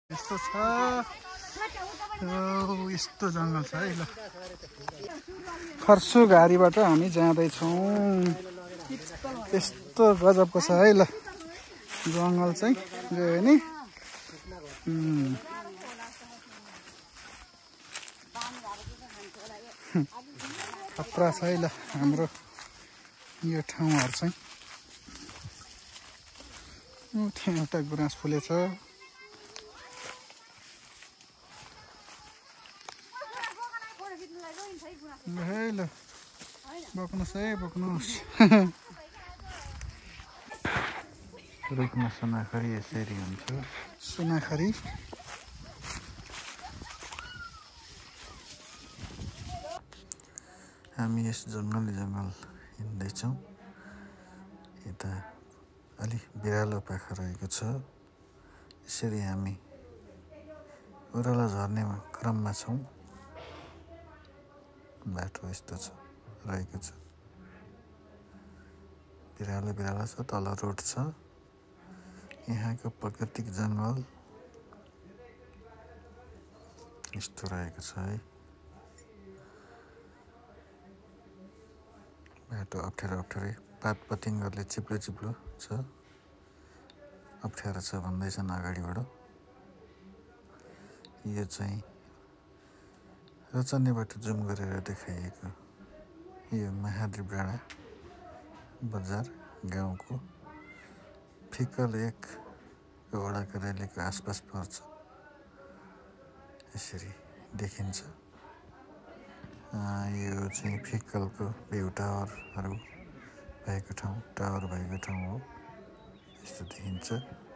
यस्तो छ यस्तो जङ्गल छ है ल खर्सु घारीबाट हामी जाँदैछौँ यस्तो गजबको छ है ल जङ्गल चाहिँ गयो नि खतरा छ है ल हाम्रो यो ठाउँहरु चाहिँ त्यहाँ एउटा गुराँस फुलेछ है ल बोक्नुहोस् है बोक्नुहोस् रुखमा सुनाखरी यसरी हुन्छ सुनाखरी हामी यस जङ्गल हिँड्दैछौँ यता अलि बिरालो पाखा रहेको छ यसरी हामी ओह्रालो झर्ने क्रममा छौँ बाटो यस्तो छ रहेको छ बिरालो छ तल रोड छ यहाँको प्राकृतिक जङ्गल यस्तो रहेको छ है बाटो अप्ठ्यारै पात पतिङ्गरले चिप्लो छ अप्ठ्यारो छ भन्दैछन् अगाडिबाट यो चाहिँ रचनीबाट जुम गरेर देखाइएको यो महादेव डाँडा बजार गाउँको फिक्कल 1 वडा कार्यालयको आसपास पर्छ यसरी देखिन्छ यो चाहिँ फिक्कलको भ्यू टावर भएको ठाउँ हो यस्तो देखिन्छ